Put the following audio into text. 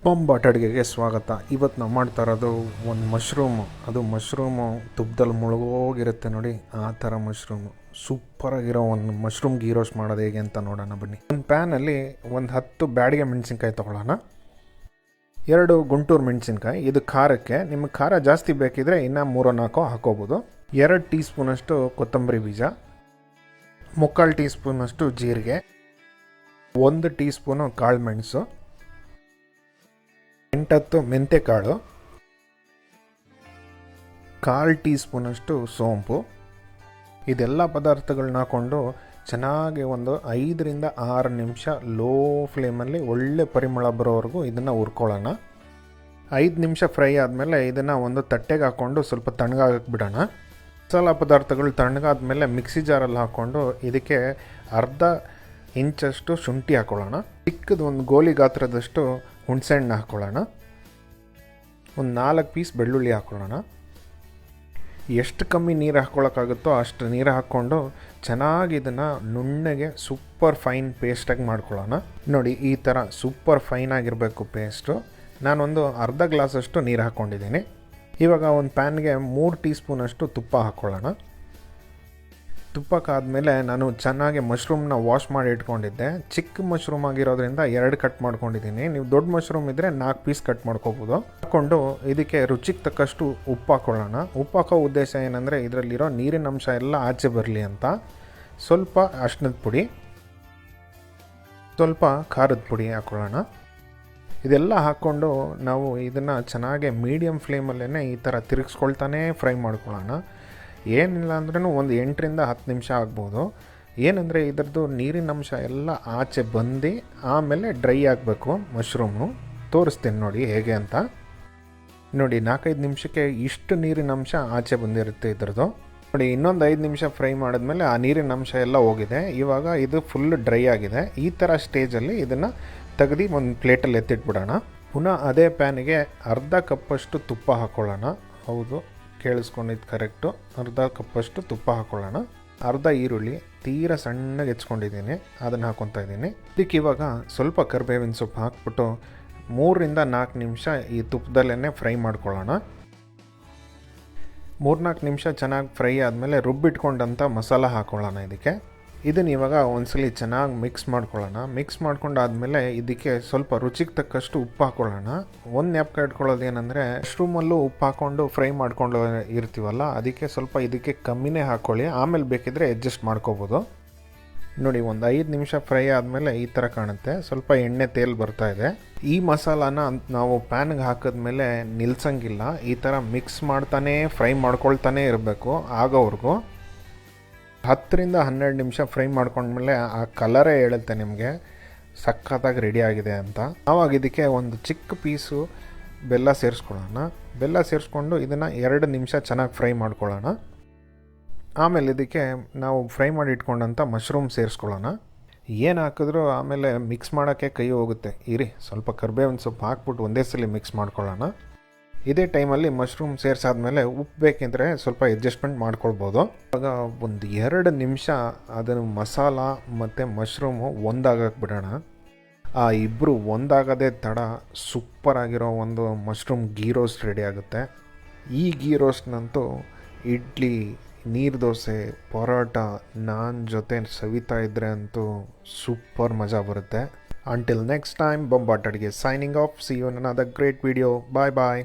ಬೊಂಬಾಟ್ ಅಡುಗೆಗೆ ಸ್ವಾಗತ. ಇವತ್ತು ನಾವು ಮಾಡ್ತಾ ಇರೋದು ಒಂದು ಮಶ್ರೂಮು. ಅದು ಮಶ್ರೂಮು ತುಪ್ಪದಲ್ಲಿ ಮುಳುಗೋಗಿರುತ್ತೆ ನೋಡಿ, ಆ ಥರ ಮಶ್ರೂಮು. ಸೂಪರಾಗಿರೋ ಒಂದು ಮಶ್ರೂಮ್ ಗೀ ರೋಸ್ಟ್ ಮಾಡೋದು ಹೇಗೆ ಅಂತ ನೋಡೋಣ ಬನ್ನಿ. ಒಂದು ಪ್ಯಾನಲ್ಲಿ ಒಂದು 10 ಬ್ಯಾಡಿಗೆ ಮೆಣಸಿನ್ಕಾಯಿ ತೊಗೊಳ್ಳೋಣ. 2 ಗುಂಟೂರು ಮೆಣಸಿನ್ಕಾಯಿ. ಇದು ಖಾರಕ್ಕೆ, ನಿಮಗೆ ಖಾರ ಜಾಸ್ತಿ ಬೇಕಿದ್ರೆ ಇನ್ನೂ 3-4 ಹಾಕೋಬೋದು. 2 ಟೀ ಸ್ಪೂನಷ್ಟು ಕೊತ್ತಂಬರಿ ಬೀಜ, 3/4 ಟೀ ಸ್ಪೂನಷ್ಟು ಜೀರಿಗೆ, 1 ಟೀ ಸ್ಪೂನು ಕಾಳು ಮೆಣಸು, 8-10 ಮೆಂತೆಕಾಳು, 1/4 ಟೀ ಸ್ಪೂನಷ್ಟು ಸೋಂಪು. ಇದೆಲ್ಲ ಪದಾರ್ಥಗಳನ್ನ ಹಾಕ್ಕೊಂಡು ಚೆನ್ನಾಗಿ ಒಂದು 5-6 ನಿಮಿಷ ಲೋ ಫ್ಲೇಮಲ್ಲಿ ಒಳ್ಳೆ ಪರಿಮಳ ಬರೋವರೆಗೂ ಇದನ್ನು ಹುರ್ಕೊಳ್ಳೋಣ. 5 ನಿಮಿಷ ಫ್ರೈ ಆದಮೇಲೆ ಇದನ್ನು ಒಂದು ತಟ್ಟೆಗೆ ಹಾಕ್ಕೊಂಡು ಸ್ವಲ್ಪ ತಣ್ಣಗಾಗಕ್ಕೆ ಬಿಡೋಣ. ಮಸಾಲ ಪದಾರ್ಥಗಳು ತಣ್ಣಗಾದ್ಮೇಲೆ ಮಿಕ್ಸಿ ಜಾರಲ್ಲಿ ಹಾಕ್ಕೊಂಡು ಇದಕ್ಕೆ 1/2 ಇಂಚಷ್ಟು ಶುಂಠಿ ಹಾಕ್ಕೊಳ್ಳೋಣ. ಚಿಕ್ಕದು ಒಂದು ಗೋಲಿ ಗಾತ್ರದಷ್ಟು ಹುಣಸೆಹಣ್ಣು ಹಾಕ್ಕೊಳ್ಳೋಣ. ಒಂದು 4 ಪೀಸ್ ಬೆಳ್ಳುಳ್ಳಿ ಹಾಕ್ಕೊಳ್ಳೋಣ. ಎಷ್ಟು ಕಮ್ಮಿ ನೀರು ಹಾಕ್ಕೊಳ್ಳೋಕ್ಕಾಗುತ್ತೋ ಅಷ್ಟು ನೀರು ಹಾಕ್ಕೊಂಡು ಚೆನ್ನಾಗಿ ಇದನ್ನು ನುಣ್ಣಗೆ ಸೂಪರ್ ಫೈನ್ ಪೇಸ್ಟಾಗಿ ಮಾಡ್ಕೊಳ್ಳೋಣ. ನೋಡಿ, ಈ ಥರ ಸೂಪರ್ ಫೈನ್ ಆಗಿರಬೇಕು ಪೇಸ್ಟು. ನಾನೊಂದು 1/2 ಗ್ಲಾಸಷ್ಟು ನೀರು ಹಾಕ್ಕೊಂಡಿದ್ದೀನಿ. ಇವಾಗ ಒಂದು ಪ್ಯಾನ್ಗೆ 3 ಟೀ ಸ್ಪೂನಷ್ಟು ತುಪ್ಪ ಹಾಕ್ಕೊಳ್ಳೋಣ. ತುಪ್ಪಕ್ಕಾದಮೇಲೆ ನಾನು ಚೆನ್ನಾಗಿ ಮಶ್ರೂಮ್ನ ವಾಶ್ ಮಾಡಿ ಇಟ್ಕೊಂಡಿದ್ದೆ. ಚಿಕ್ಕ ಮಶ್ರೂಮ್ ಆಗಿರೋದ್ರಿಂದ 2 ಕಟ್ ಮಾಡ್ಕೊಂಡಿದ್ದೀನಿ. ನೀವು ದೊಡ್ಡ ಮಶ್ರೂಮ್ ಇದ್ದರೆ 4 ಪೀಸ್ ಕಟ್ ಮಾಡ್ಕೋಬೋದು. ಹಾಕ್ಕೊಂಡು ಇದಕ್ಕೆ ರುಚಿಗೆ ತಕ್ಕಷ್ಟು ಉಪ್ಪು ಹಾಕ್ಕೊಳ್ಳೋಣ. ಉಪ್ಪು ಹಾಕೋ ಉದ್ದೇಶ ಏನಂದರೆ ಇದರಲ್ಲಿರೋ ನೀರಿನ ಅಂಶ ಎಲ್ಲ ಆಚೆ ಬರಲಿ ಅಂತ. ಸ್ವಲ್ಪ ಅರಿಶಿಣದ ಪುಡಿ, ಸ್ವಲ್ಪ ಖಾರದ ಪುಡಿ ಹಾಕ್ಕೊಳ್ಳೋಣ. ಇದೆಲ್ಲ ಹಾಕ್ಕೊಂಡು ನಾವು ಇದನ್ನು ಚೆನ್ನಾಗಿ ಮೀಡಿಯಮ್ ಫ್ಲೇಮಲ್ಲೇ ಈ ಥರ ತಿರುಗಿಸ್ಕೊಳ್ತಾನೆ ಫ್ರೈ ಮಾಡ್ಕೊಳ್ಳೋಣ. ಏನಿಲ್ಲ ಅಂದ್ರೂ ಒಂದು 8-10 ನಿಮಿಷ ಆಗ್ಬೋದು. ಏನಂದರೆ ಇದರದ್ದು ನೀರಿನ ಅಂಶ ಎಲ್ಲ ಆಚೆ ಬಂದು ಆಮೇಲೆ ಡ್ರೈ ಆಗಬೇಕು ಮಶ್ರೂಮು. ತೋರಿಸ್ತೀನಿ ನೋಡಿ ಹೇಗೆ ಅಂತ. ನೋಡಿ, 4-5 ನಿಮಿಷಕ್ಕೆ ಇಷ್ಟು ನೀರಿನ ಅಂಶ ಆಚೆ ಬಂದಿರುತ್ತೆ ಇದರದ್ದು. ನೋಡಿ, ಇನ್ನೊಂದು 5 ನಿಮಿಷ ಫ್ರೈ ಮಾಡಿದ್ಮೇಲೆ ಆ ನೀರಿನ ಅಂಶ ಎಲ್ಲ ಹೋಗಿದೆ. ಇವಾಗ ಇದು ಫುಲ್ ಡ್ರೈ ಆಗಿದೆ. ಈ ಥರ ಸ್ಟೇಜಲ್ಲಿ ಇದನ್ನು ತೆಗೆದು ಒಂದು ಪ್ಲೇಟಲ್ಲಿ ಎತ್ತಿಟ್ಬಿಡೋಣ. ಪುನಃ ಅದೇ ಪ್ಯಾನಿಗೆ 1/2 ಕಪ್ಪಷ್ಟು ತುಪ್ಪ ಹಾಕ್ಕೊಳ್ಳೋಣ. ಹೌದು, ಕೇಳಿಸ್ಕೊಂಡಿದ್ದು ಕರೆಕ್ಟು. 1/2 ಕಪ್ಪಷ್ಟು ತುಪ್ಪ ಹಾಕ್ಕೊಳ್ಳೋಣ. 1/2 ಈರುಳ್ಳಿ ತೀರ ಸಣ್ಣಗೆ ಹೆಚ್ಕೊಂಡಿದ್ದೀನಿ, ಅದನ್ನು ಹಾಕ್ಕೊತಾ ಇದ್ದೀನಿ. ಇದಕ್ಕೆ ಇವಾಗ ಸ್ವಲ್ಪ ಕರಿಬೇವಿನ ಸೊಪ್ಪು ಹಾಕ್ಬಿಟ್ಟು 3-4 ನಿಮಿಷ ಈ ತುಪ್ಪದಲ್ಲೇ ಫ್ರೈ ಮಾಡ್ಕೊಳ್ಳೋಣ. 3-4 ನಿಮಿಷ ಚೆನ್ನಾಗಿ ಫ್ರೈ ಆದಮೇಲೆ ರುಬ್ಬಿಟ್ಕೊಂಡಂಥ ಮಸಾಲ ಹಾಕ್ಕೊಳ್ಳೋಣ ಇದಕ್ಕೆ. ಇದನ್ನು ಇವಾಗ ಒಂದ್ಸಲಿ ಚೆನ್ನಾಗಿ ಮಿಕ್ಸ್ ಮಾಡ್ಕೊಳ್ಳೋಣ. ಮಿಕ್ಸ್ ಮಾಡ್ಕೊಂಡಾದ್ಮೇಲೆ ಇದಕ್ಕೆ ಸ್ವಲ್ಪ ರುಚಿಗೆ ತಕ್ಕಷ್ಟು ಉಪ್ಪು ಹಾಕ್ಕೊಳ್ಳೋಣ. ಒಂದು ಜ್ಞಾಪಕ ಇಟ್ಕೊಳ್ಳೋದು ಏನಂದರೆ ಮಶ್ರೂಮಲ್ಲೂ ಉಪ್ಪು ಹಾಕ್ಕೊಂಡು ಫ್ರೈ ಮಾಡ್ಕೊಂಡು ಇರ್ತೀವಲ್ಲ, ಅದಕ್ಕೆ ಸ್ವಲ್ಪ ಇದಕ್ಕೆ ಕಮ್ಮಿನೇ ಹಾಕ್ಕೊಳ್ಳಿ. ಆಮೇಲೆ ಬೇಕಿದ್ರೆ ಅಡ್ಜಸ್ಟ್ ಮಾಡ್ಕೋಬೋದು. ನೋಡಿ, ಒಂದು 5 ನಿಮಿಷ ಫ್ರೈ ಆದಮೇಲೆ ಈ ಥರ ಕಾಣುತ್ತೆ. ಸ್ವಲ್ಪ ಎಣ್ಣೆ ತೇಲ್ ಬರ್ತಾ ಇದೆ. ಈ ಮಸಾಲಾನ ನಾವು ಪ್ಯಾನ್ಗೆ ಹಾಕಿದ್ಮೇಲೆ ನಿಲ್ಸಂಗಿಲ್ಲ. ಈ ಥರ ಮಿಕ್ಸ್ ಮಾಡ್ತಾನೆ ಫ್ರೈ ಮಾಡ್ಕೊಳ್ತಾನೆ ಇರಬೇಕು ಆಗೋವರೆಗೂ. 10-12 ನಿಮಿಷ ಫ್ರೈ ಮಾಡ್ಕೊಂಡ್ಮೇಲೆ ಆ ಕಲರೇ ಹೇಳುತ್ತೆ ನಿಮಗೆ ಸಖತ್ತಾಗಿ ರೆಡಿ ಆಗಿದೆ ಅಂತ. ಆವಾಗ ಇದಕ್ಕೆ ಒಂದು ಚಿಕ್ಕ ಪೀಸು ಬೆಲ್ಲ ಸೇರಿಸ್ಕೊಳ್ಳೋಣ. ಬೆಲ್ಲ ಸೇರಿಸ್ಕೊಂಡು ಇದನ್ನು 2 ನಿಮಿಷ ಚೆನ್ನಾಗಿ ಫ್ರೈ ಮಾಡ್ಕೊಳ್ಳೋಣ. ಆಮೇಲೆ ಇದಕ್ಕೆ ನಾವು ಫ್ರೈ ಮಾಡಿ ಇಟ್ಕೊಂಡಂಥ ಮಶ್ರೂಮ್ ಸೇರಿಸ್ಕೊಳ್ಳೋಣ. ಏನು ಹಾಕಿದ್ರೂ ಆಮೇಲೆ ಮಿಕ್ಸ್ ಮಾಡೋಕ್ಕೆ ಕೈ ಹೋಗುತ್ತೆ. ಇರಿ, ಸ್ವಲ್ಪ ಕರಿಬೇವಿನ ಸೊಪ್ಪು ಹಾಕ್ಬಿಟ್ಟು ಒಂದೇ ಸಲ ಮಿಕ್ಸ್ ಮಾಡ್ಕೊಳ್ಳೋಣ. ಇದೇ ಟೈಮಲ್ಲಿ ಮಶ್ರೂಮ್ ಸೇರಿಸಾದ್ಮೇಲೆ ಉಪ್ಪು ಬೇಕಿದ್ರೆ ಸ್ವಲ್ಪ ಅಡ್ಜಸ್ಟ್ಮೆಂಟ್ ಮಾಡ್ಕೊಳ್ಬೋದು. ಇವಾಗ ಒಂದು 2 ನಿಮಿಷ ಅದನ್ನು ಮಸಾಲ ಮತ್ತು ಮಶ್ರೂಮು ಒಂದಾಗಕ್ಕೆ ಬಿಡೋಣ. ಆ ಇಬ್ಬರು ಒಂದಾಗದೇ ತಡ ಸೂಪರಾಗಿರೋ ಒಂದು ಮಶ್ರೂಮ್ ಗೀ ರೋಸ್ಟ್ ರೆಡಿ ಆಗುತ್ತೆ. ಈ ಗೀ ರೋಸ್ಟ್ನಂತೂ ಇಡ್ಲಿ, ನೀರು ದೋಸೆ, ಪರೋಟ, ನಾನ್ ಜೊತೆ ಸವಿತಾ ಇದ್ದರೆ ಅಂತೂ ಸೂಪರ್ ಮಜಾ ಬರುತ್ತೆ. Until next time, ಬೊಂಬಾಟ್ ಅಡುಗೆ signing off. See you in another great video. Bye bye.